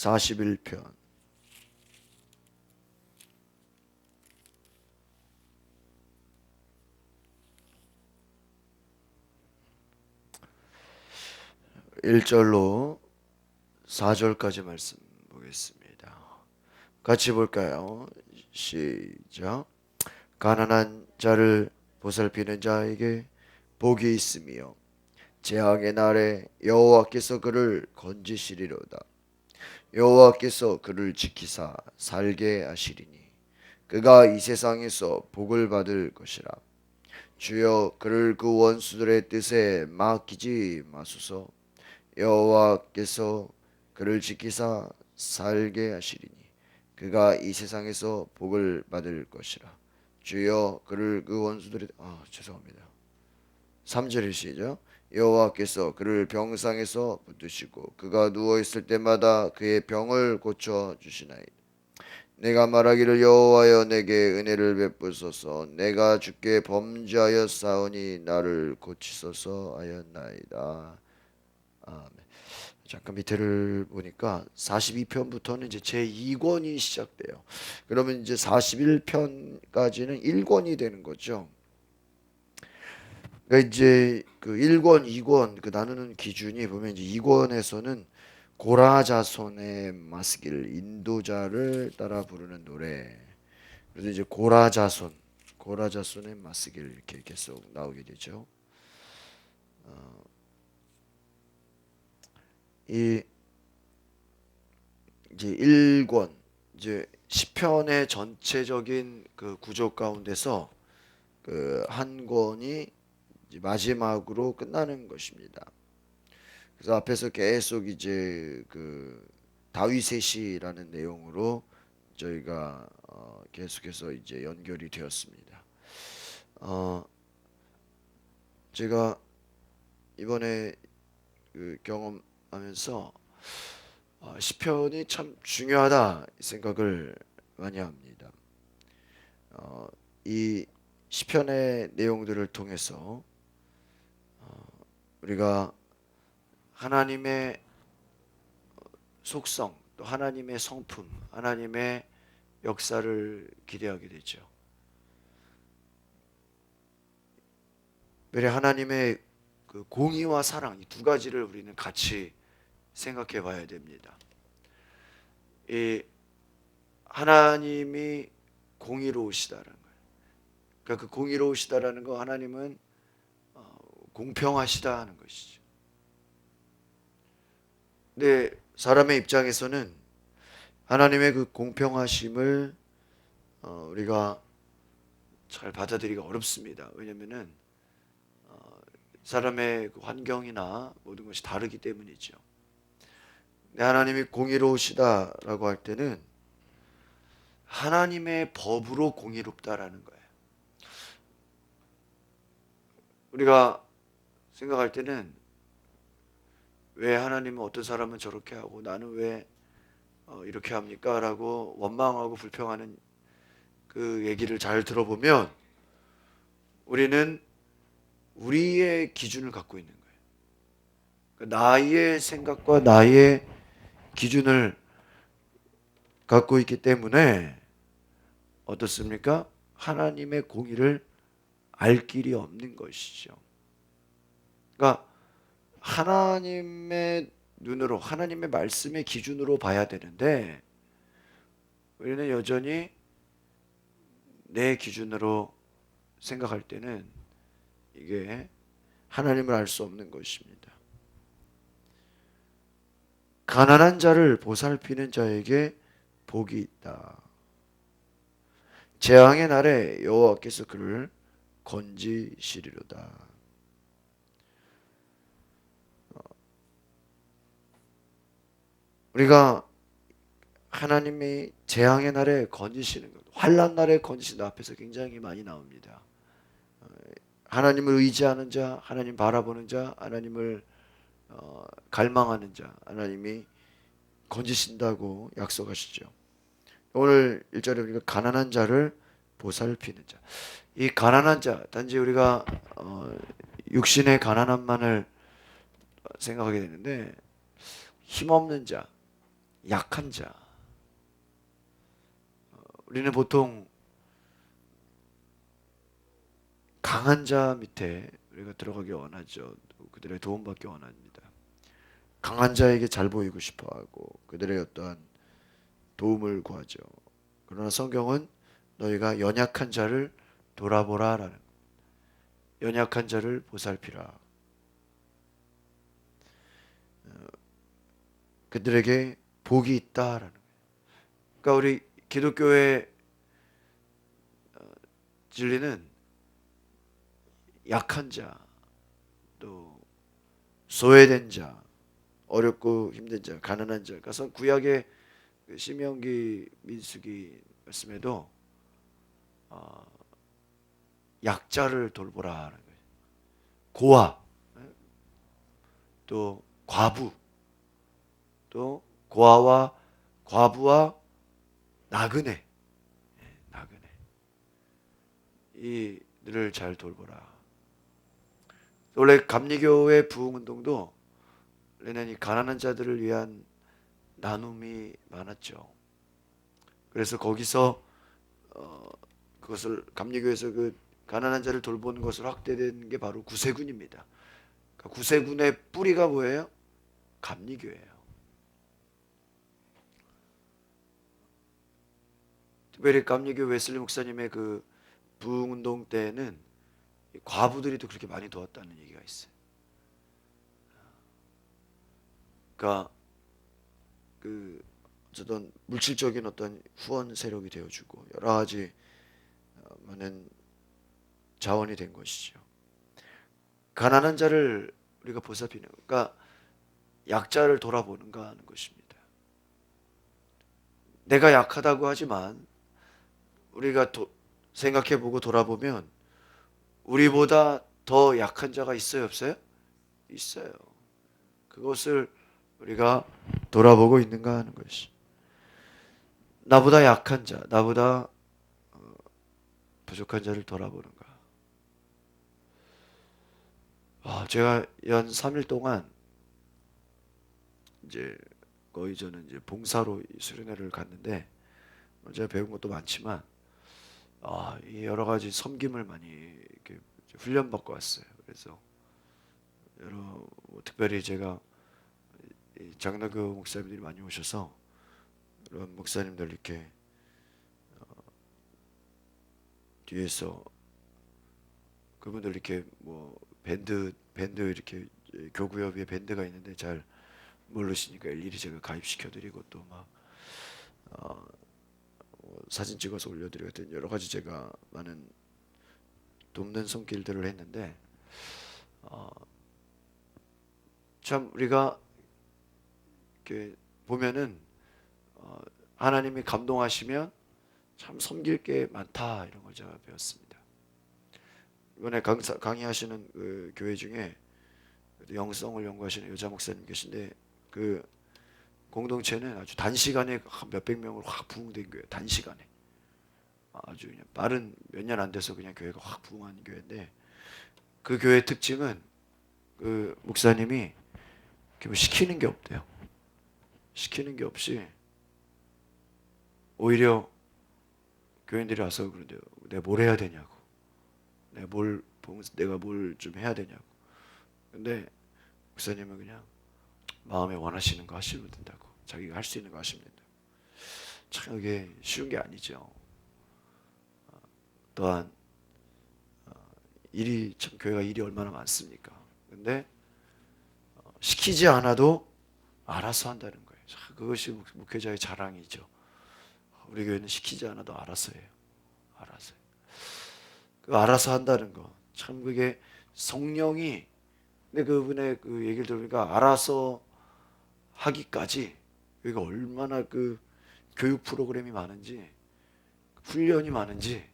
41편. 일절로 4절까지 말씀 보겠습니다. 같이 볼까요? 시작. 가난한 자를 보살피는 자에게 복이 있으며 재앙의 날에 여호와께서 그를 건지시리로다. 여호와께서 그를 지키사 살게 하시리니 그가 이 세상에서 복을 받을 것이라. 주여 그를 그 원수들의 뜻에 맡기지 마소서. 여호와께서 그를 지키사 살게 하시리니 그가 이 세상에서 복을 받을 것이라. 주여 그를 그 원수들의 죄송합니다. 3절의 시죠. 여호와께서 그를 병상에서 붙드시고 그가 누워 있을 때마다 그의 병을 고쳐 주시나이다. 내가 말하기를 여호와여 내게 은혜를 베푸소서. 내가 주께 범죄하여 싸우니 나를 고치소서 하였나이다. 아멘. 잠깐 밑에를 보니까 42편부터는 이제 제2권이 시작돼요. 그러면 이제 41편까지는 1권이 되는 거죠. 그러니까 이제 그 1권, 2권 그 나누는 기준이 보면 이제 2권에서는 고라자손의 마스길 인도자를 따라 부르는 노래. 그래서 이제 고라자손의 마스길 이렇게 계속 나오게 되죠. 이 이제 1권 이제 시편의 전체적인 그 구조 가운데서 그 한 권이 이제 마지막으로 끝나는 것입니다. 그래서 앞에서 계속 이제 그 다윗의 시라는 내용으로 저희가 계속해서 이제 연결이 되었습니다. 제가 이번에 그 경험하면서 시편이 참 중요하다 생각을 많이 합니다. 이 시편의 내용들을 통해서 우리가 하나님의 속성, 또 하나님의 성품, 하나님의 역사를 기대하게 되죠. 왜냐 하나님의 그 공의와 사랑 이 두 가지를 우리는 같이 생각해 봐야 됩니다. 이 하나님이 공의로우시다라는 거예요. 그러니까 그 공의로우시다라는 거 하나님은 공평하시다 하는 것이죠. 근데 사람의 입장에서는 하나님의 그 공평하심을 우리가 잘 받아들이기가 어렵습니다. 왜냐하면은 사람의 그 환경이나 모든 것이 다르기 때문이죠. 하나님이 공의로우시다라고 할 때는 하나님의 법으로 공의롭다라는 거예요. 우리가 생각할 때는 왜 하나님은 어떤 사람은 저렇게 하고 나는 왜 이렇게 합니까? 라고 원망하고 불평하는 그 얘기를 잘 들어보면 우리는 우리의 기준을 갖고 있는 거예요. 그러니까 나의 생각과 나의 기준을 갖고 있기 때문에 어떻습니까? 하나님의 공의를 알 길이 없는 것이죠. 그러니까 하나님의 눈으로 하나님의 말씀의 기준으로 봐야 되는데 우리는 여전히 내 기준으로 생각할 때는 이게 하나님을 알 수 없는 것입니다. 가난한 자를 보살피는 자에게 복이 있다. 재앙의 날에 여호와께서 그를 건지시리로다. 우리가 하나님이 재앙의 날에 건지시는 것, 환난 날에 건지신다 앞에서 굉장히 많이 나옵니다. 하나님을 의지하는 자, 하나님 바라보는 자, 하나님을 갈망하는 자, 하나님이 건지신다고 약속하시죠. 오늘 1절에 우리가 가난한 자를 보살피는 자. 이 가난한 자, 단지 우리가 육신의 가난함만을 생각하게 되는데 힘없는 자, 약한 자. 우리는 보통 강한 자 밑에 우리가 들어가기 원하죠. 그들의 도움받기 원합니다. 강한 자에게 잘 보이고 싶어하고 그들의 어떠한 도움을 구하죠. 그러나 성경은 너희가 연약한 자를 돌아보라라는, 연약한 자를 보살피라. 그들에게 복이 있다라는 거예요. 그러니까 우리 기독교의 진리는 약한 자, 또 소외된 자, 어렵고 힘든 자, 가난한 자. 그래서 구약의 시명기 민수기 말씀에도 약자를 돌보라 하는 거예요. 고아, 또 과부, 또 고아와 과부와 나그네, 나그네 이들을 잘 돌보라. 원래 감리교의 부흥운동도 원래는 이 가난한 자들을 위한 나눔이 많았죠. 그래서 거기서 그것을 감리교에서 그 가난한 자를 돌보는 것으로 확대된 게 바로 구세군입니다. 그러니까 구세군의 뿌리가 뭐예요? 감리교예요. 특별히 감리교 웨슬리 목사님의 그 부흥운동 때에는 과부들이 또 그렇게 많이 도왔다는 얘기가 있어요. 그러니까 그 어떤 물질적인 어떤 후원 세력이 되어주고 여러 가지 많은 자원이 된 것이죠. 가난한 자를 우리가 보살피는, 그러니까 약자를 돌아보는가 하는 것입니다. 내가 약하다고 하지만 우리가 생각해보고 돌아보면 우리보다 더 약한 자가 있어요, 없어요? 있어요. 그것을 우리가 돌아보고 있는가 하는 것이. 나보다 약한 자, 나보다 부족한 자를 돌아보는가. 제가 연 3일 동안 이제 거의 저는 이제 봉사로 수련회를 갔는데 제가 배운 것도 많지만 이 여러 가지 섬김을 많이 이렇게 훈련받고 왔어요. 그래서 특별히 제가 장로교 목사님들이 많이 오셔서 그런 목사님들 이렇게 뒤에서 그분들 이렇게 뭐 밴드 이렇게 교구협의회 밴드가 있는데 잘 모르시니까 일일이 제가 가입시켜드리고 또막 사진 찍어서 올려드리고 하여튼 여러 가지 제가 많은 돕는 손길들을 했는데 참 우리가 이렇게 보면은 하나님이 감동하시면 참 섬길 게 많다 이런 걸 제가 배웠습니다. 이번에 강의하시는 그 교회 중에 영성을 연구하시는 여자 목사님 계신데 그 공동체는 아주 단시간에 몇백 명으로 확 부흥된 교회. 단시간에 아주 그냥 빠른 몇 년 안 돼서 그냥 교회가 확 부흥한 교회인데 그 교회 특징은 그 목사님이 뭐 시키는 게 없대요. 시키는 게 없이 오히려 교인들이 와서 그런데요. 내가 뭘 해야 되냐고. 내가 뭘 좀 해야 되냐고. 근데 목사님은 그냥 마음에 원하시는 거 하시면 된다고. 자기가 할 수 있는 거 하시면 된다고. 참 이게 쉬운 게 아니죠. 또한 교회가 일이 얼마나 많습니까? 근데 시키지 않아도 알아서 한다는 거예요. 그것이 목회자의 자랑이죠. 우리 교회는 시키지 않아도 알아서 해요. 알아서. 그 알아서 한다는 거. 참 그게 성령이, 근데 그분의 그 얘기를 들으니까 알아서 하기까지 여기가 얼마나 그 교육 프로그램이 많은지 훈련이 많은지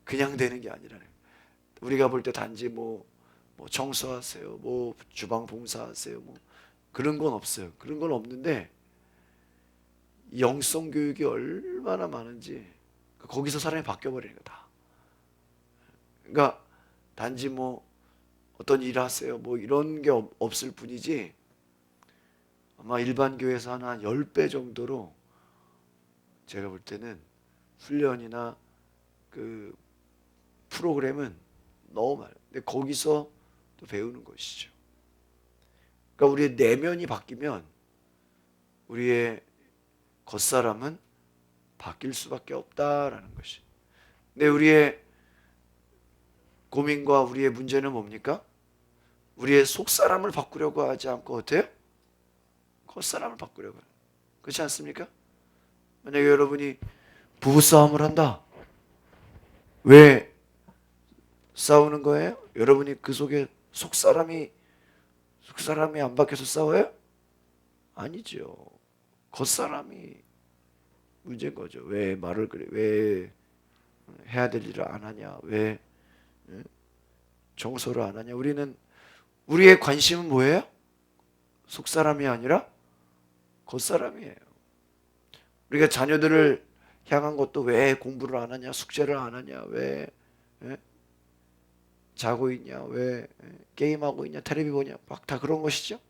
그냥 되는 게 아니라는. 우리가 볼 때 단지 뭐 청소하세요, 뭐 주방 봉사하세요, 뭐 그런 건 없어요. 그런 건 없는데 영성 교육이 얼마나 많은지 거기서 사람이 바뀌어 버리는 거다. 그러니까 단지 뭐 어떤 일 하세요, 뭐 이런 게 없을 뿐이지 아마 일반 교회에서 한 10배 정도로 제가 볼 때는 훈련이나 그 프로그램은 너무 많아요. 근데 거기서 또 배우는 것이죠. 그러니까 우리의 내면이 바뀌면 우리의 겉사람은 바뀔 수밖에 없다라는 것이. 근데 우리의 고민과 우리의 문제는 뭡니까? 우리의 속사람을 바꾸려고 하지 않고 어때요? 겉사람을 바꾸려고 해요. 그렇지 않습니까? 만약에 여러분이 부부싸움을 한다. 왜 싸우는 거예요? 여러분이 그 속에 속사람이 안 바뀌어서 싸워요? 아니죠. 겉사람이 문제인 거죠. 왜 말을 그래? 왜 해야 될 일을 안 하냐? 왜 청소를 안 하냐? 우리의 관심은 뭐예요? 속사람이 아니라 겉사람이에요. 우리가 자녀들을 향한 것도 왜 공부를 안 하냐? 숙제를 안 하냐? 왜 자고 있냐? 왜 게임하고 있냐? 텔레비 보냐? 막 다 그런 것이죠.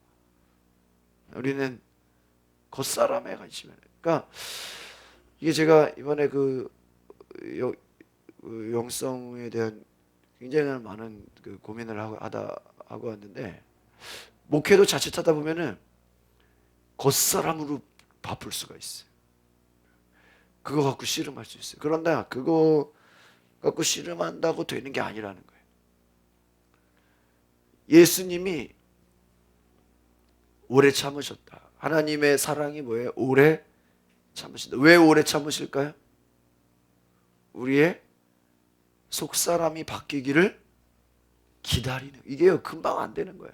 우리는 겉사람에 관심이 있어요. 그러니까 이게 제가 이번에 그 영성에 대한 굉장히 많은 그 고민을 하고 왔는데, 목회도 자칫하다 보면은 겉사람으로 바쁠 수가 있어요. 그거 갖고 씨름할 수 있어요. 그런데 그거 갖고 씨름한다고 되는 게 아니라는 거예요. 예수님이 오래 참으셨다. 하나님의 사랑이 뭐예요? 오래 참으신다. 왜 오래 참으실까요? 우리의 속사람이 바뀌기를 기다리는. 이게요, 금방 안 되는 거예요.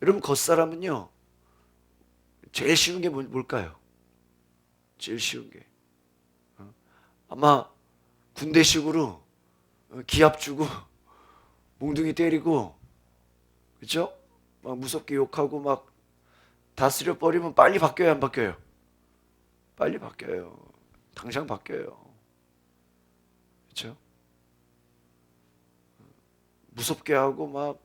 여러분, 겉사람은요, 제일 쉬운 게 뭘까요? 제일 쉬운 게 아마 군대식으로 기합 주고 몽둥이 때리고, 그렇죠? 막 무섭게 욕하고 막 다스려 버리면 빨리 바뀌어요, 안 바뀌어요? 빨리 바뀌어요. 당장 바뀌어요. 그렇죠? 무섭게 하고 막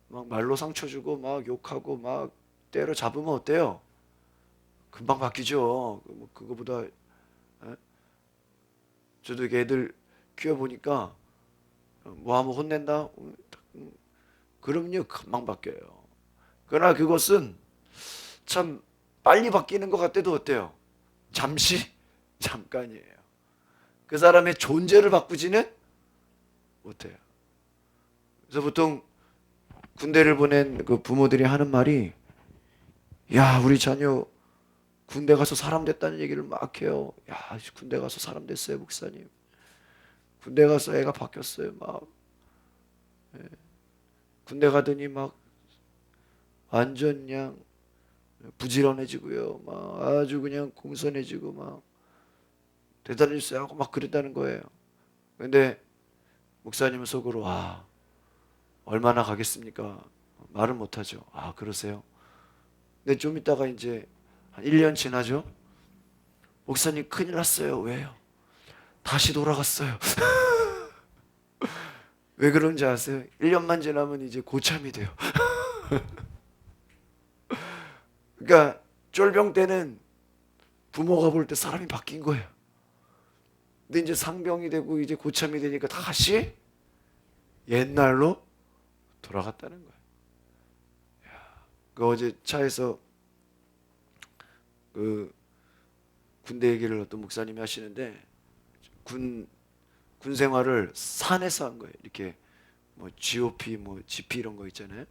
말로 상처 주고 막 욕하고 막 때려 잡으면 어때요? 금방 바뀌죠. 그거보다 저도 이렇게 애들 키워보니까 뭐 하면 혼낸다? 그럼요, 금방 바뀌어요. 그러나 그것은 참 빨리 바뀌는 것 같아도 어때요? 잠깐이에요. 그 사람의 존재를 바꾸지는 못해요. 그래서 보통 군대를 보낸 그 부모들이 하는 말이, 야, 우리 자녀 군대 가서 사람 됐다는 얘기를 막 해요. 야, 군대 가서 사람 됐어요, 목사님. 군대 가서 애가 바뀌었어요. 막 군대 가더니 막 완전 그냥 부지런해지고요. 막 아주 그냥 공손해지고 막 대단했어요 하고 막 그랬다는 거예요. 근데 목사님은 속으로, 얼마나 가겠습니까? 말은 못하죠. 그러세요? 근데 좀 있다가 이제 한 1년 지나죠. 목사님 큰일 났어요. 왜요? 다시 돌아갔어요. 왜 그런지 아세요? 1년만 지나면 이제 고참이 돼요. 그러니까 쫄병 때는 부모가 볼 때 사람이 바뀐 거예요. 근데 이제 상병이 되고 이제 고참이 되니까 다시 옛날로 돌아갔다는 거예요. 그 어제 차에서 그 군대 얘기를 어떤 목사님이 하시는데, 군 생활을 산에서 한 거예요. 이렇게 뭐 GOP 뭐 GP 이런 거 있잖아요.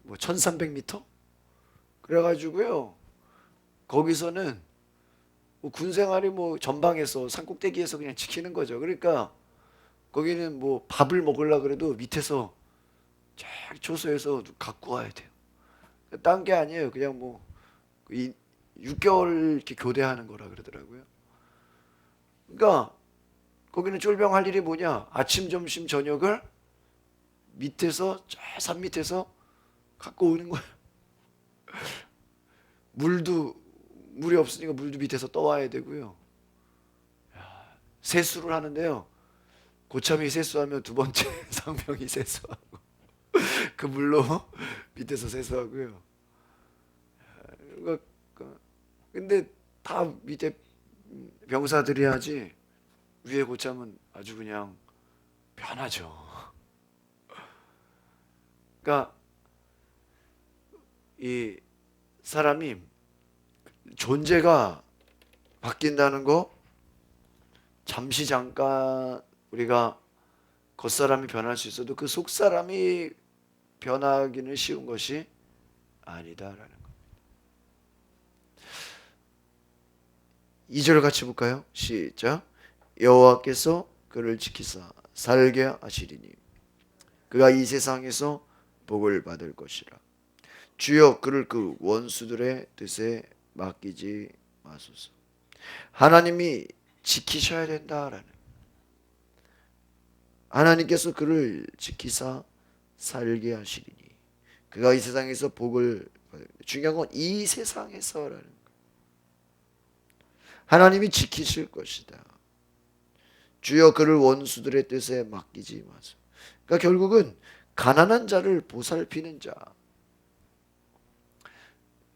뭐 1300m? 그래가지고요, 거기서는 뭐군 생활이 뭐 전방에서 산꼭대기에서 그냥 지키는 거죠. 그러니까 거기는 뭐 밥을 먹으려 그래도 밑에서 쫙 조소해서 갖고 와야 돼요. 딴 게 아니에요. 그냥 뭐 6개월 이렇게 교대하는 거라 그러더라고요. 그러니까 거기는 쫄병 할 일이 뭐냐? 아침, 점심, 저녁을 밑에서 저 산 밑에서 갖고 오는 거예요. 물이 없으니까 물도 밑에서 떠와야 되고요. 세수를 하는데요. 고참이 세수하면 두 번째 상병이 세수하고 그 물로 밑에서 세수하고요. 그러니까 근데 다 밑에 병사들이 하지 위에 고참은 아주 그냥 편하죠. 그러니까 이 사람이 존재가 바뀐다는 거 잠시 잠깐 우리가 겉사람이 변할 수 있어도 그 속사람이 변하기는 쉬운 것이 아니다라는 거. 2절 같이 볼까요? 시작. 여호와께서 그를 지키사 살게 하시리니 그가 이 세상에서 복을 받을 것이라. 주여 그를 그 원수들의 뜻에 맡기지 마소서. 하나님이 지키셔야 된다라는, 하나님께서 그를 지키사 살게 하시리니 그가 이 세상에서 복을 받을, 중요한 건 이 세상에서라는 거예요. 하나님이 지키실 것이다. 주여 그를 원수들의 뜻에 맡기지 마소서. 그러니까 결국은 가난한 자를 보살피는 자,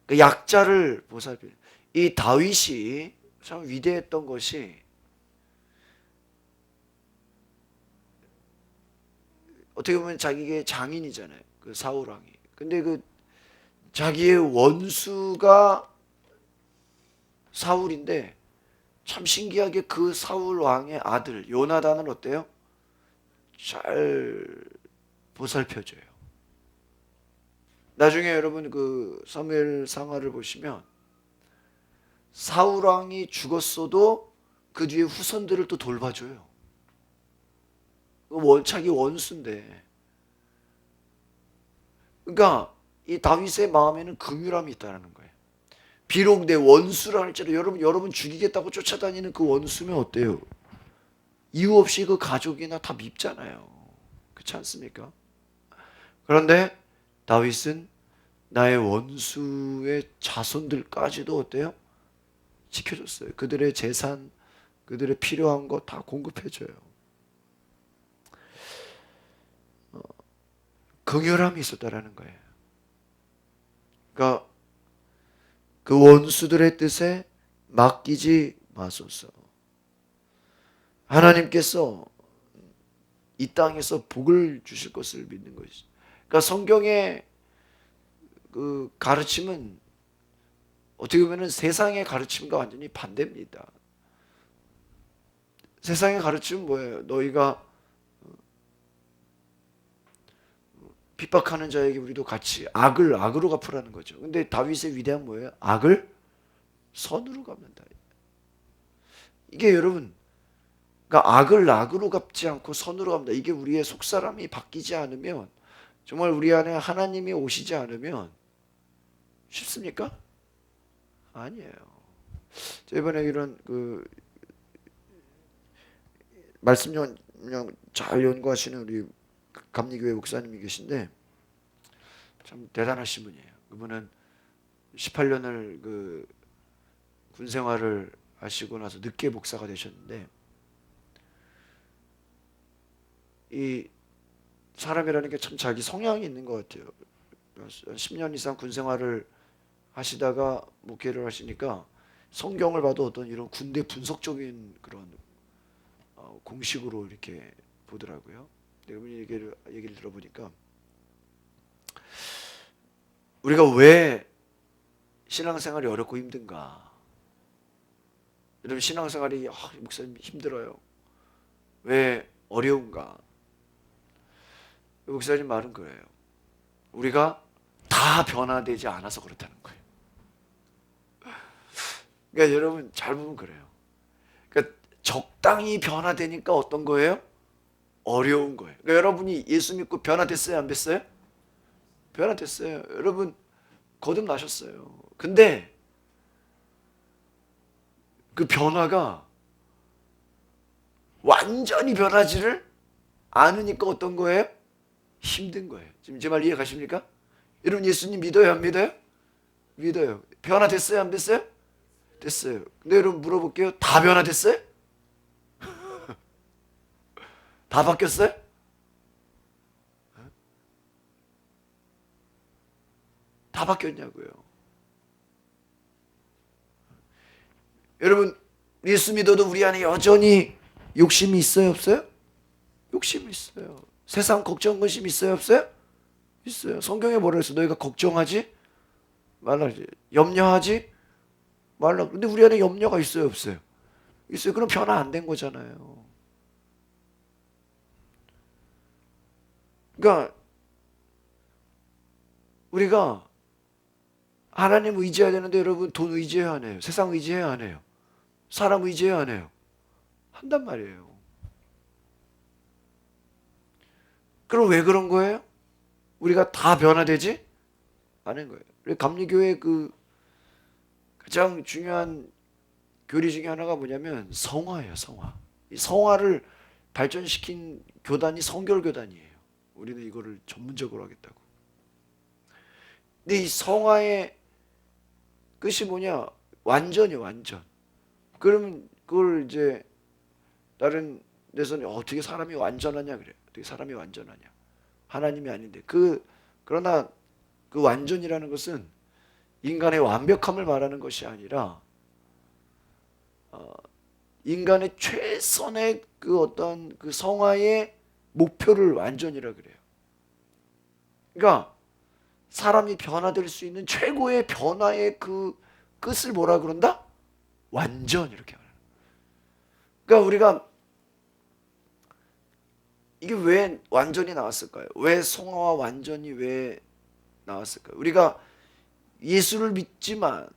그 약자를 보살피는, 이 다윗이 참 위대했던 것이 어떻게 보면 자기의 장인이잖아요. 그 사울 왕이. 근데 그 자기의 원수가 사울인데 참 신기하게 그 사울 왕의 아들 요나단을 어때요? 잘 보살펴줘요. 나중에 여러분 그 사무엘 상하를 보시면 사울 왕이 죽었어도 그 뒤에 후손들을 또 돌봐줘요. 자기 원수인데. 그러니까 이 다윗의 마음에는 긍휼함이 있다는 거예요. 비록 내 원수라 할지라도 여러분 죽이겠다고 쫓아다니는 그 원수면 어때요? 이유 없이 그 가족이나 다 밉잖아요. 그렇지 않습니까? 그런데 다윗은 나의 원수의 자손들까지도 어때요? 지켜줬어요. 그들의 재산, 그들의 필요한 거 다 공급해줘요. 긍휼함이 있었다라는 거예요. 그러니까 그 원수들의 뜻에 맡기지 마소서. 하나님께서 이 땅에서 복을 주실 것을 믿는 것이죠. 그러니까 성경의 그 가르침은 어떻게 보면 세상의 가르침과 완전히 반대입니다. 세상의 가르침은 뭐예요? 너희가 핍박하는 자에게 우리도 같이 악을 악으로 갚으라는 거죠. 근데 다윗의 위대한 뭐예요? 악을 선으로 갚는다. 이게 여러분, 그러니까 악을 악으로 갚지 않고 선으로 갚는다. 이게 우리의 속사람이 바뀌지 않으면, 정말 우리 안에 하나님이 오시지 않으면 쉽습니까? 아니에요. 이번에 이런 그 말씀 잘 연구하시는 우리 감리교회 목사님이 계신데 참 대단하신 분이에요. 그분은 18년을 그 군 생활을 하시고 나서 늦게 목사가 되셨는데, 이 사람이라는 게 참 자기 성향이 있는 것 같아요. 10년 이상 군 생활을 하시다가 목회를 하시니까 성경을 봐도 어떤 이런 군대 분석적인 그런 공식으로 이렇게 보더라고요. 여러분 얘기를 들어보니까 우리가 왜 신앙생활이 어렵고 힘든가? 여러분 신앙생활이 목사님 힘들어요. 왜 어려운가? 목사님 말은 그래요. 우리가 다 변화되지 않아서 그렇다는 거예요. 그러니까 여러분 잘 보면 그래요. 그러니까 적당히 변화되니까 어떤 거예요? 어려운 거예요. 그러니까 여러분이 예수 믿고 변화됐어요? 안 됐어요? 변화됐어요. 여러분 거듭나셨어요. 근데 그 변화가 완전히 변하지를 않으니까 어떤 거예요? 힘든 거예요. 지금 제 말 이해 가십니까? 여러분 예수님 믿어요? 안 믿어요? 믿어요. 변화됐어요? 안 됐어요? 됐어요. 근데 여러분 물어볼게요. 다 변화됐어요? 다 바뀌었어요? 다 바뀌었냐고요. 여러분, 예수 믿어도 우리 안에 여전히 욕심이 있어요, 없어요? 욕심이 있어요. 세상 걱정 근심 있어요, 없어요? 있어요. 성경에 뭐라 했어? 너희가 걱정하지 말라, 염려하지 말라. 근데 우리 안에 염려가 있어요, 없어요? 있어요. 그럼 변화 안 된 거잖아요. 그러니까 우리가 하나님 의지해야 되는데 여러분 돈 의지해야 안 해요? 세상 의지해야 안 해요? 사람 의지해야 안 해요? 한단 말이에요. 그럼 왜 그런 거예요? 우리가 다 변화되지 않은 거예요. 감리교회 그 가장 중요한 교리 중에 하나가 뭐냐면 성화예요, 성화. 이 성화를 발전시킨 교단이 성결교단이에요. 우리는 이거를 전문적으로 하겠다고. 근데 이 성화의 끝이 뭐냐? 완전이에요, 완전. 그러면 그걸 이제 다른 데서는 어떻게 사람이 완전하냐 그래. 어떻게 사람이 완전하냐. 하나님이 아닌데. 그러나 그 완전이라는 것은 인간의 완벽함을 말하는 것이 아니라 인간의 최선의 그 어떤 그 성화의 목표를 완전이라 그래요. 그러니까 사람이 변화될 수 있는 최고의 변화의 그 끝을 뭐라 그런다? 완전 이렇게 말해요. 그러니까 우리가 이게 왜 완전히 나왔을까요? 왜 성화와 완전이 왜 나왔을까요? 우리가 예수를 믿지만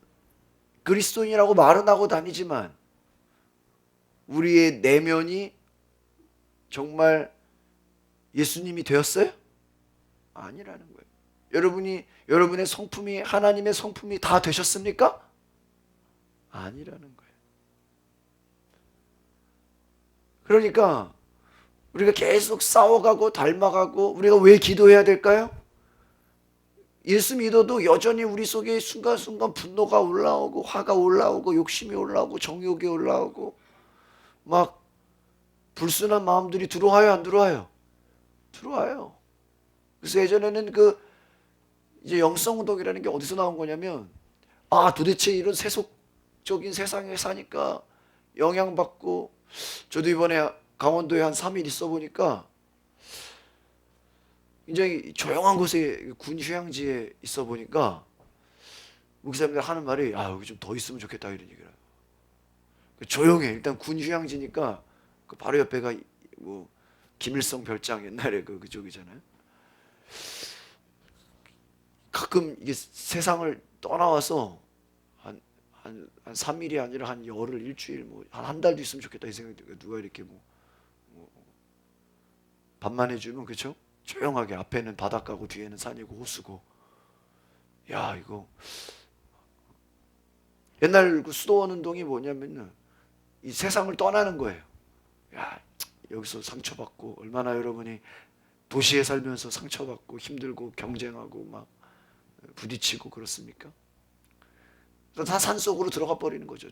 그리스도인이라고 말은 하고 다니지만 우리의 내면이 정말 예수님이 되었어요? 아니라는 거예요. 여러분의 성품이 하나님의 성품이 다 되셨습니까? 아니라는 거예요. 그러니까 우리가 계속 싸워가고 닮아가고 우리가 왜 기도해야 될까요? 예수 믿어도 여전히 우리 속에 순간순간 분노가 올라오고 화가 올라오고 욕심이 올라오고 정욕이 올라오고 막 불순한 마음들이 들어와요, 안 들어와요? 들어와요. 그래서 예전에는 이제 영성운동이라는 게 어디서 나온 거냐면 도대체 이런 세속적인 세상에 사니까 영향받고 저도 이번에 강원도에 한 3일 있어 보니까 굉장히 조용한 곳에 군 휴양지에 있어 보니까 목사님들 하는 말이 여기 좀 더 있으면 좋겠다 이런 얘기를 해요. 조용해. 일단 군 휴양지니까 그 바로 옆에가 뭐 김일성 별장 옛날에 그쪽이잖아요. 가끔 이게 세상을 떠나와서 한 3일이 아니라 한 열흘, 일주일, 한 달도 있으면 좋겠다 이 생각이 들어요. 누가 이렇게 밥만 해주면 그렇죠? 조용하게 앞에는 바닷가고 뒤에는 산이고 호수고. 야 이거 옛날 그 수도원 운동이 뭐냐면은 이 세상을 떠나는 거예요. 야 여기서 상처받고 얼마나 여러분이 도시에 살면서 상처받고 힘들고 경쟁하고 막 부딪히고 그렇습니까? 다 산속으로 들어가 버리는 거죠.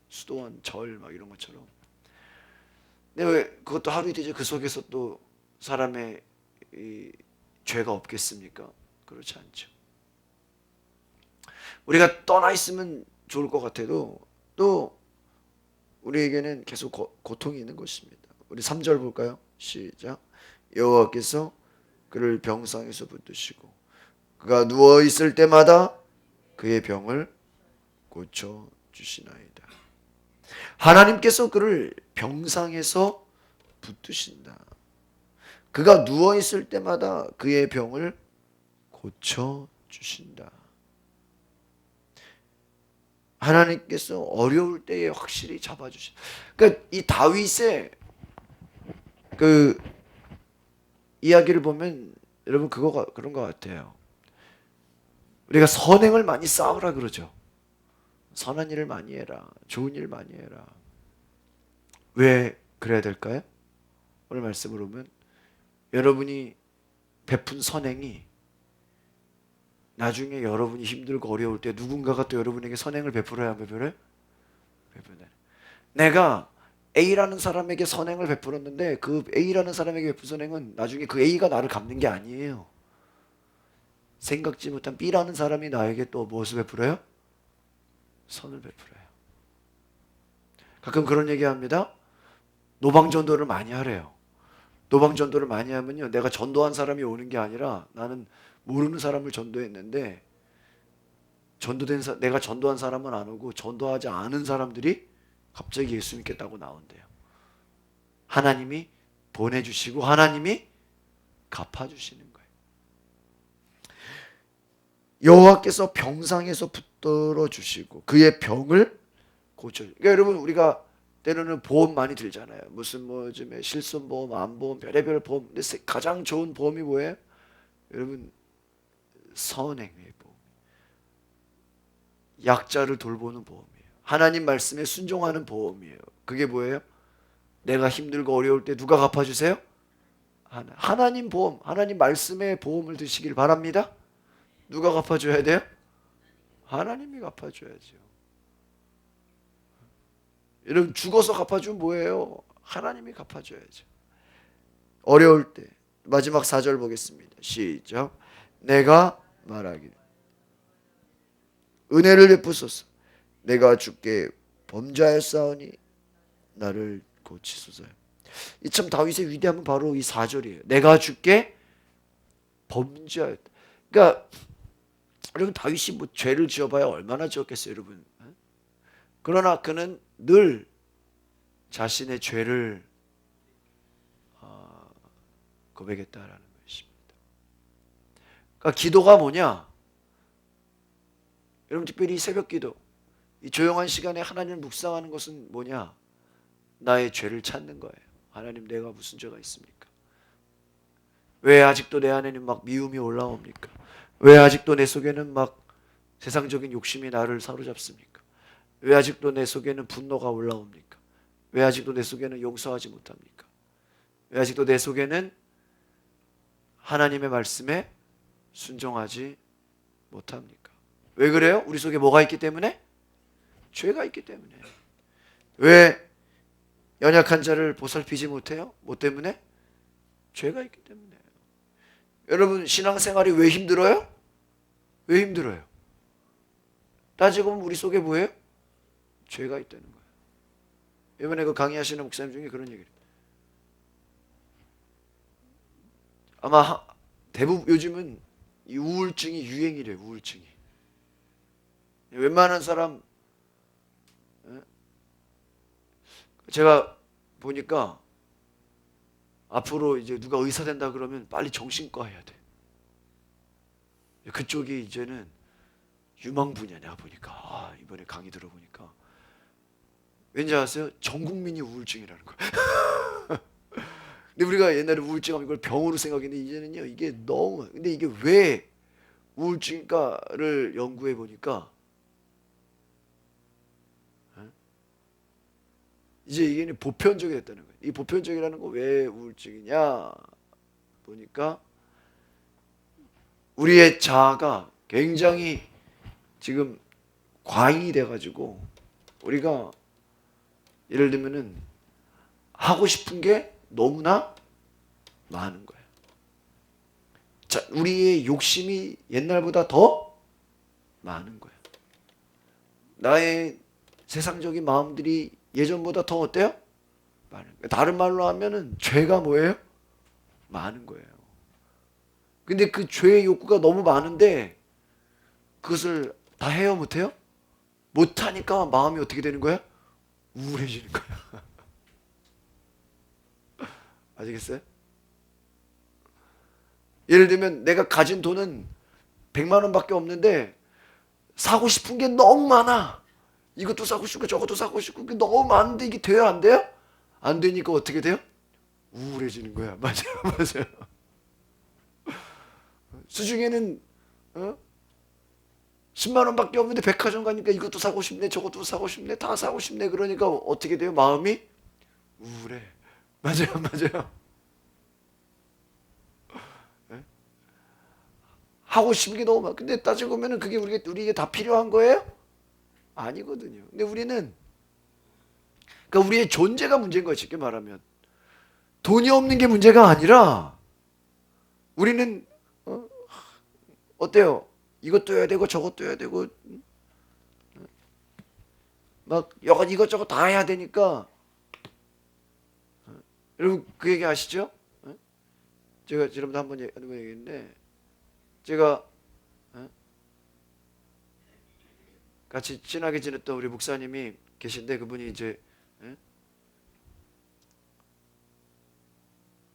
수도원 절 막 이런 것처럼. 근데 왜 그것도 하루 이틀 그 속에서 또 사람의 이 죄가 없겠습니까? 그렇지 않죠. 우리가 떠나 있으면 좋을 것 같아도 또 우리에게는 계속 고통이 있는 것입니다. 우리 3절 볼까요? 시작. 여호와께서 그를 병상에서 붙드시고 그가 누워 있을 때마다 그의 병을 고쳐 주시나이다. 하나님께서 그를 병상에서 붙드신다. 그가 누워 있을 때마다 그의 병을 고쳐 주신다. 하나님께서 어려울 때에 확실히 잡아주신다. 그러니까 이 다윗의 그 이야기를 보면 여러분 그런 것 같아요. 우리가 선행을 많이 쌓으라 그러죠. 선한 일을 많이 해라. 좋은 일 많이 해라. 왜 그래야 될까요? 오늘 말씀을 보면 여러분이 베푼 선행이 나중에 여러분이 힘들고 어려울 때 누군가가 또 여러분에게 선행을 베풀어야 베풀어요? 내가 A라는 사람에게 선행을 베풀었는데 그 A라는 사람에게 베푼 선행은 나중에 그 A가 나를 갚는 게 아니에요. 생각지 못한 B라는 사람이 나에게 또 무엇을 베풀어요? 선을 베풀어요. 가끔 그런 얘기합니다. 노방전도를 많이 하래요. 노방전도를 많이 하면요, 내가 전도한 사람이 오는 게 아니라 나는 모르는 사람을 전도했는데 내가 전도한 사람은 안 오고 전도하지 않은 사람들이 갑자기 예수 믿겠다고 나온대요. 하나님이 보내주시고 하나님이 갚아주시는 거예요. 여호와께서 병상에서 붙들어 주시고 그의 병을 고쳐. 그러니까 여러분, 우리가 때로는 보험 많이 들잖아요. 무슨 뭐 요즘에 실손보험, 암보험, 별의별 보험. 근데 가장 좋은 보험이 뭐예요? 여러분, 선행의 보험. 약자를 돌보는 보험이에요. 하나님 말씀에 순종하는 보험이에요. 그게 뭐예요? 내가 힘들고 어려울 때 누가 갚아주세요? 하나님 보험, 하나님 말씀의 보험을 드시길 바랍니다. 누가 갚아줘야 돼요? 하나님이 갚아줘야죠. 여러분, 죽어서 갚아주면 뭐예요? 하나님이 갚아줘야죠. 어려울 때 마지막 4절 보겠습니다. 시작. 내가 말하기를 은혜를 베푸소서. 내가 주께 범죄하였사오니 나를 고치소서. 이 참 다윗의 위대함은 바로 이 4절이에요. 내가 주께 범죄하였다. 그러니까 여러분, 다윗이 뭐 죄를 지어봐야 얼마나 지었겠어요, 여러분. 그러나 그는 늘 자신의 죄를 고백했다라는 것입니다. 그러니까 기도가 뭐냐? 여러분, 특별히 새벽 기도, 이 조용한 시간에 하나님을 묵상하는 것은 뭐냐? 나의 죄를 찾는 거예요. 하나님, 내가 무슨 죄가 있습니까? 왜 아직도 내 안에는 막 미움이 올라옵니까? 왜 아직도 내 속에는 막 세상적인 욕심이 나를 사로잡습니까? 왜 아직도 내 속에는 분노가 올라옵니까? 왜 아직도 내 속에는 용서하지 못합니까? 왜 아직도 내 속에는 하나님의 말씀에 순종하지 못합니까? 왜 그래요? 우리 속에 뭐가 있기 때문에? 죄가 있기 때문에. 왜 연약한 자를 보살피지 못해요? 뭐 때문에? 죄가 있기 때문에. 여러분, 신앙생활이 왜 힘들어요? 왜 힘들어요? 따지고 보면 우리 속에 뭐예요? 죄가 있다는 거예요. 이번에 그 강의하시는 목사님 중에 그런 얘기를, 아마 대부분 요즘은 이 우울증이 유행이래요. 우울증이. 웬만한 사람, 제가 보니까 앞으로 이제 누가 의사 된다 그러면 빨리 정신과 해야 돼. 그쪽이 이제는 유망 분야냐. 내가 보니까 이번에 강의 들어보니까 왠지 아세요? 전 국민이 우울증이라는 거예요. 근데 우리가 옛날에 우울증하면 이걸 병으로 생각했는데 이제는요, 이게 너무, 근데 이게 왜 우울증일까를 연구해 보니까 이제 이게 보편적이 됐다는 거예요. 이 보편적이라는 거 왜 우울증이냐 보니까 우리의 자아가 굉장히 지금 과잉이 돼가지고 우리가 예를 들면은 하고 싶은 게 너무나 많은 거예요. 자, 우리의 욕심이 옛날보다 더 많은 거예요. 나의 세상적인 마음들이 예전보다 더 어때요? 많은 거예요. 다른 말로 하면은 죄가 뭐예요? 많은 거예요. 근데 그 죄의 욕구가 너무 많은데 그것을 다 해요, 못해요? 못하니까 마음이 어떻게 되는 거야? 우울해지는 거야. 아시겠어요? 예를 들면 내가 가진 돈은 100만 원밖에 없는데 사고 싶은 게 너무 많아. 이것도 사고 싶고 저것도 사고 싶고 그게 너무 많은데 이게 돼요, 안 돼요? 안 되니까 어떻게 돼요? 우울해지는 거야. 맞아요, 맞아요. 수중에는 10만 원밖에 없는데 백화점 가니까 이것도 사고 싶네, 저것도 사고 싶네, 다 사고 싶네. 그러니까 어떻게 돼요? 마음이 우울해. 맞아요, 맞아요. 하고 싶은 게 너무 많아. 근데 따지고 보면은 그게 우리에게 다 필요한 거예요? 아니거든요. 근데 우리는, 그러니까 우리의 존재가 문제인 거예요. 쉽게 말하면 돈이 없는 게 문제가 아니라 우리는 어때요? 이것도 해야 되고 저것도 해야 되고 막 이것저것 다 해야 되니까 여러분 그 얘기 아시죠? 제가 지난번에 한번 얘기했는데 제가 같이 친하게 지냈던 우리 목사님이 계신데 그분이 이제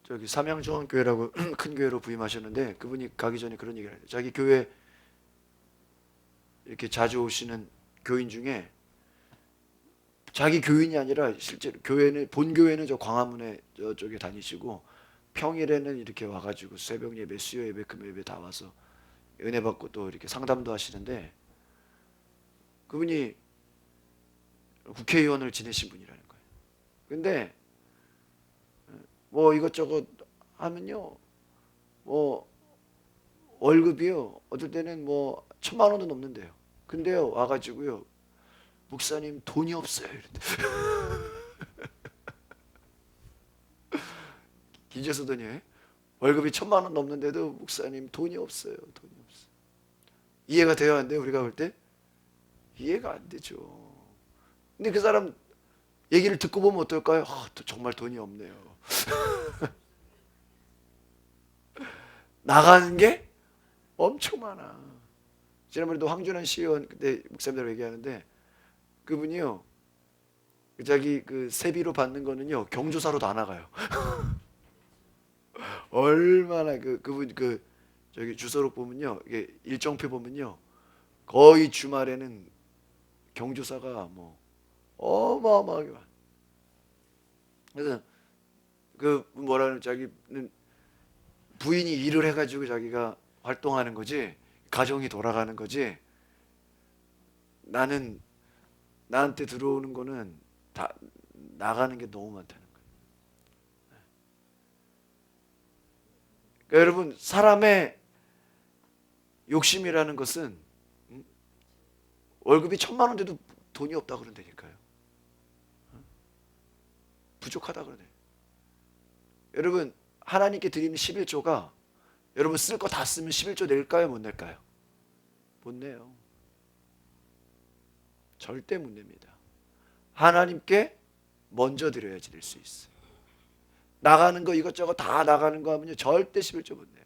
저기 삼양중앙교회라고 큰 교회로 부임하셨는데 그분이 가기 전에 그런 얘기를 해요. 자기 교회 이렇게 자주 오시는 교인 중에 자기 교인이 아니라 실제로 교회는 본 교회는 저 광화문에 저쪽에 다니시고 평일에는 이렇게 와가지고 새벽 예배, 수요 예배, 금요 예배 다 와서 은혜 받고 또 이렇게 상담도 하시는데 그분이 국회의원을 지내신 분이라는 거예요. 근데 뭐 이것저것 하면요, 뭐 월급이요 어떨 때는 뭐 1,000만 원도 넘는데요. 근데요 와가지고요 목사님 돈이 없어요. 이런데. 기재소더니 월급이 1,000만 원 넘는데도 목사님 돈이 없어요. 돈이 없어요. 이해가 돼야 하는데 우리가 볼 때 이해가 안 되죠. 근데 그 사람 얘기를 듣고 보면 어떨까요? 또 정말 돈이 없네요. 나가는 게 엄청 많아. 지난번에도 황준환 시의원 그때 목사님들 얘기하는데 그분이요 자기 그 세비로 받는 거는요 경조사로 다 나가요. 얼마나 그분 저기 주소록 보면요 이게 일정표 보면요 거의 주말에는 경조사가 뭐 어마어마하게 많아. 그래서 그 뭐라 그러는 자기는 부인이 일을 해가지고 자기가 활동하는 거지 가정이 돌아가는 거지 나는 나한테 들어오는 거는 다 나가는 게 너무 많다는 거예요. 그러니까 여러분 사람의 욕심이라는 것은 월급이 1,000만 원 돼도 돈이 없다 그런다니까요. 부족하다 그러네. 여러분 하나님께 드리는 11조가 여러분 쓸 거 다 쓰면 11조 낼까요? 못 낼까요? 못 내요. 절대 못 냅니다. 하나님께 먼저 드려야지 낼 수 있어요. 나가는 거 이것저것 다 나가는 거 하면요 절대 11조 못 내요.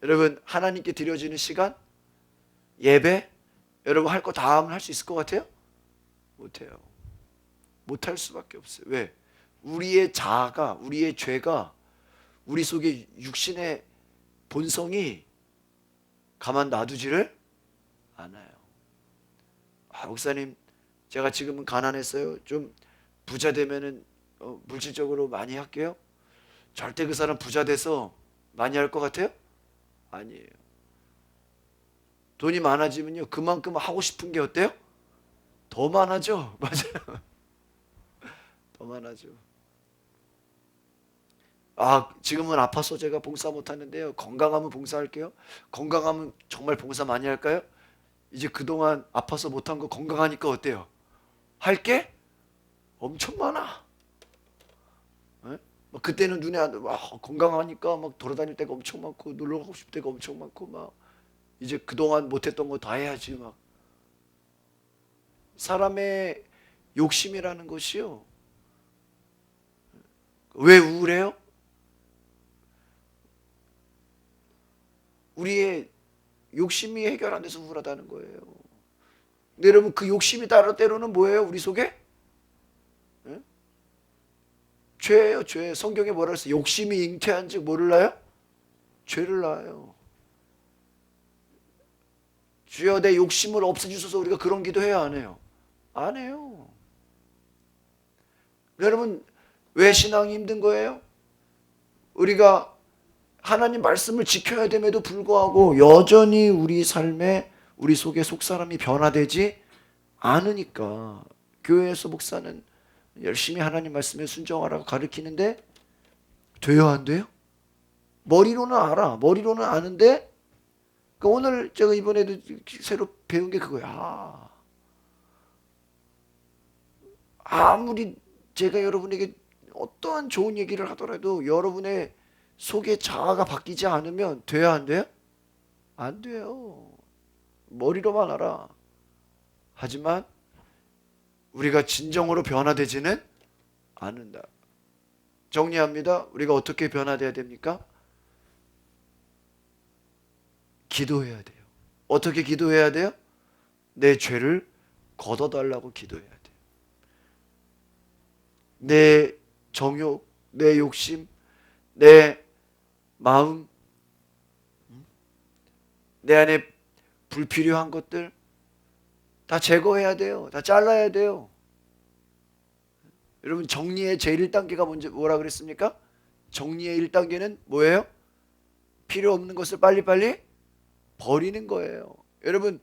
여러분 하나님께 드려지는 시간 예배 여러분 할 거 다 하면 할 수 있을 것 같아요? 못해요. 못할 수밖에 없어요. 왜? 우리의 자아가 우리의 죄가 우리 속에 육신의 본성이 가만 놔두지를 않아요. 목사님 제가 지금은 가난했어요. 좀 부자 되면은 물질적으로 많이 할게요. 절대 그 사람 부자 돼서 많이 할 것 같아요? 아니에요. 돈이 많아지면요 그만큼 하고 싶은 게 어때요? 더 많아져. 맞아요. 더 많아져. 지금은 아파서 제가 봉사 못하는데요 건강하면 봉사할게요. 건강하면 정말 봉사 많이 할까요? 이제 그동안 아파서 못한 거 건강하니까 어때요? 할 게 엄청 많아. 에? 그때는 눈에 안 건강하니까 막 돌아다닐 때가 엄청 많고 놀러 가고 싶을 때가 엄청 많고 막 이제 그동안 못했던 거 다 해야지 막. 사람의 욕심이라는 것이요 왜 우울해요? 우리의 욕심이 해결 안 돼서 우울하다는 거예요. 근데 여러분 그 욕심이 따로 때로는 뭐예요? 우리 속에? 예? 죄예요. 죄. 성경에 뭐라 그랬어요? 욕심이 잉태한 즉 뭐를 낳아요? 죄를 낳아요. 주여 내 욕심을 없애주셔서 우리가 그런 기도해야 안 해요? 안 해요. 여러분 왜 신앙이 힘든 거예요? 우리가 하나님 말씀을 지켜야 됨에도 불구하고 여전히 우리 삶에 우리 속에 속사람이 변화되지 않으니까 교회에서 목사는 열심히 하나님 말씀에 순종하라고 가르치는데 돼요 안 돼요? 머리로는 알아. 머리로는 아는데 오늘 제가 이번에도 새로 배운 게 그거야. 아무리 제가 여러분에게 어떠한 좋은 얘기를 하더라도 여러분의 속의 자아가 바뀌지 않으면 돼야 안 돼요? 안 돼요. 머리로만 알아. 하지만 우리가 진정으로 변화되지는 않는다. 정리합니다. 우리가 어떻게 변화돼야 됩니까? 기도해야 돼요. 어떻게 기도해야 돼요? 내 죄를 걷어달라고 기도해야 돼요. 내 정욕, 내 욕심, 내 마음, 내 안에 불필요한 것들 다 제거해야 돼요. 다 잘라야 돼요. 여러분, 정리의 제1단계가 뭐라 그랬습니까? 정리의 1단계는 뭐예요? 필요 없는 것을 빨리빨리 버리는 거예요. 여러분,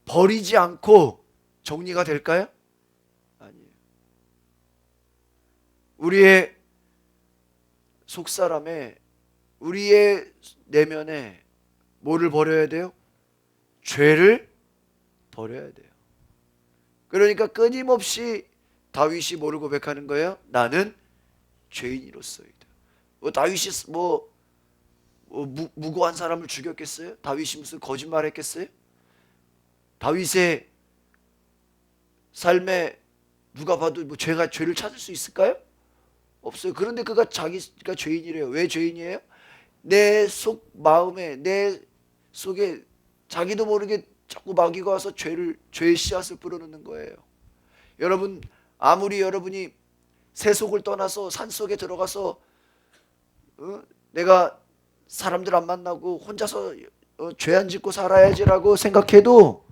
버리지 않고 정리가 될까요? 아니에요. 우리의 속사람에, 우리의 내면에 뭐를 버려야 돼요? 죄를 버려야 돼요. 그러니까 끊임없이 다윗이 뭐를 고백하는 거예요? 나는 죄인이로서이다. 다윗이 무고한 사람을 죽였겠어요? 다윗이 무슨 거짓말했겠어요? 다윗의 삶에 누가 봐도 죄를 찾을 수 있을까요? 없어요. 그런데 그가 자기가 죄인이래요. 왜 죄인이에요? 내 속 마음에, 내 속에 자기도 모르게 자꾸 마귀가 와서 죄의 씨앗을 뿌려놓는 거예요. 여러분, 아무리 여러분이 세속을 떠나서 산속에 들어가서 내가 사람들 안 만나고 혼자서 죄 안 짓고 살아야지라고 생각해도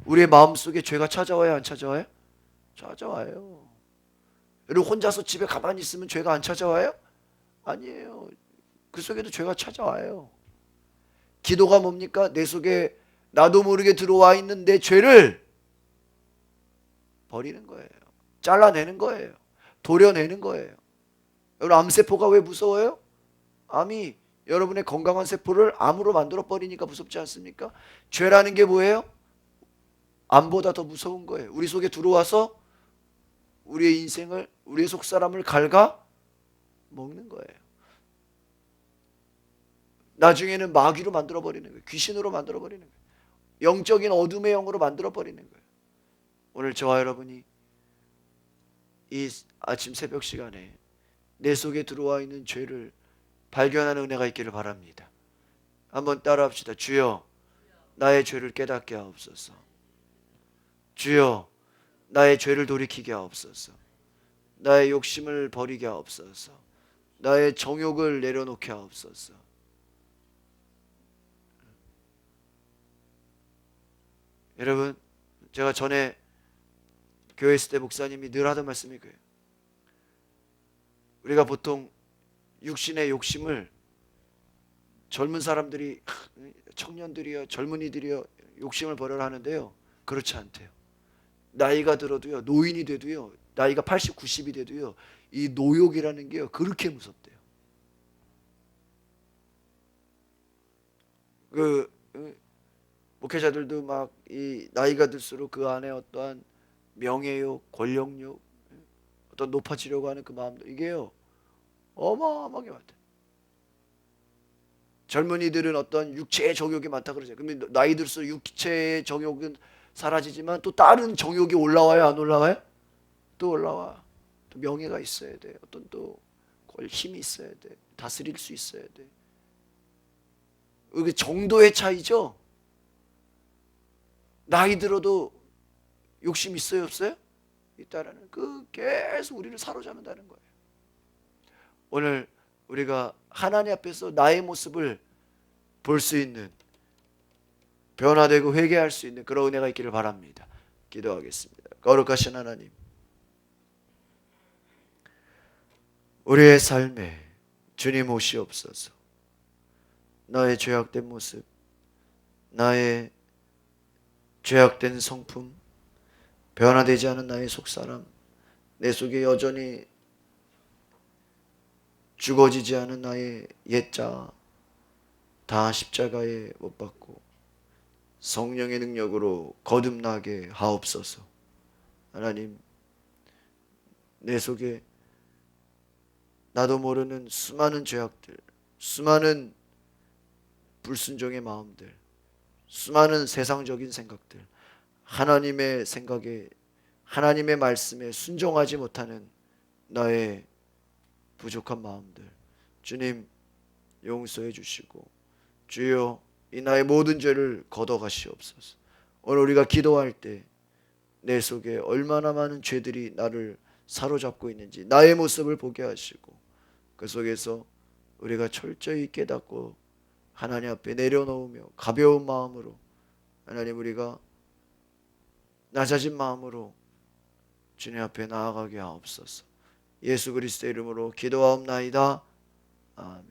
우리의 마음속에 죄가 찾아와요, 안 찾아와요? 찾아와요. 여러분, 혼자서 집에 가만히 있으면 죄가 안 찾아와요? 아니에요. 그 속에도 죄가 찾아와요. 기도가 뭡니까? 내 속에 나도 모르게 들어와 있는 내 죄를 버리는 거예요. 잘라내는 거예요. 도려내는 거예요. 여러분, 암세포가 왜 무서워요? 암이 여러분의 건강한 세포를 암으로 만들어 버리니까 무섭지 않습니까? 죄라는 게 뭐예요? 암보다 더 무서운 거예요. 우리 속에 들어와서 우리의 인생을, 우리의 속사람을 갉아 먹는 거예요. 나중에는 마귀로 만들어 버리는 거예요. 귀신으로 만들어 버리는 거예요. 영적인 어둠의 영으로 만들어 버리는 거예요. 오늘 저와 여러분이 이 아침 새벽 시간에 내 속에 들어와 있는 죄를 발견하는 은혜가 있기를 바랍니다. 한번 따라합시다. 주여, 나의 죄를 깨닫게 하옵소서. 주여, 나의 죄를 돌이키게 하옵소서. 나의 욕심을 버리게 하옵소서. 나의 정욕을 내려놓게 하옵소서. 여러분, 제가 전에 교회 있을 때 목사님이 늘 하던 말씀이 그래요. 우리가 보통 육신의 욕심을 젊은 사람들이, 청년들이요, 젊은이들이요, 욕심을 버려라 하는데요, 그렇지 않대요. 나이가 들어도요, 노인이 돼도요, 나이가 80, 90이 돼도요, 이 노욕이라는 게요, 그렇게 무섭대요. 목회자들도 막 이 나이가 들수록 그 안에 어떠한 명예욕, 권력욕, 어떤 높아지려고 하는 그 마음들, 이게요 어마어마하게 많대. 젊은이들은 어떤 육체의 정욕이 많다 그러죠. 그러면 나이 들수록 육체의 정욕은 사라지지만 또 다른 정욕이 올라와요, 안 올라와요? 또 올라와. 또 명예가 있어야 돼. 어떤 또 힘이 있어야 돼. 다스릴 수 있어야 돼. 이게 정도의 차이죠. 나이 들어도 욕심 있어요, 없어요? 있다라는, 그 계속 우리를 사로잡는다는 거예요. 오늘 우리가 하나님 앞에서 나의 모습을 볼 수 있는, 변화되고 회개할 수 있는 그런 은혜가 있기를 바랍니다. 기도하겠습니다. 거룩하신 하나님, 우리의 삶에 주님 오시옵소서. 나의 죄악된 모습, 나의 죄악된 성품, 변화되지 않은 나의 속사람, 내 속에 여전히 죽어지지 않은 나의 옛자, 다 십자가에 못 박고 성령의 능력으로 거듭나게 하옵소서. 하나님, 내 속에 나도 모르는 수많은 죄악들, 수많은 불순종의 마음들, 수많은 세상적인 생각들, 하나님의 생각에, 하나님의 말씀에 순종하지 못하는 나의 부족한 마음들, 주님 용서해 주시고, 주여 이 나의 모든 죄를 걷어가시옵소서. 오늘 우리가 기도할 때 내 속에 얼마나 많은 죄들이 나를 사로잡고 있는지 나의 모습을 보게 하시고, 그 속에서 우리가 철저히 깨닫고 하나님 앞에 내려놓으며 가벼운 마음으로, 하나님 우리가 낮아진 마음으로 주님 앞에 나아가게 하옵소서. 예수 그리스도의 이름으로 기도하옵나이다. 아멘.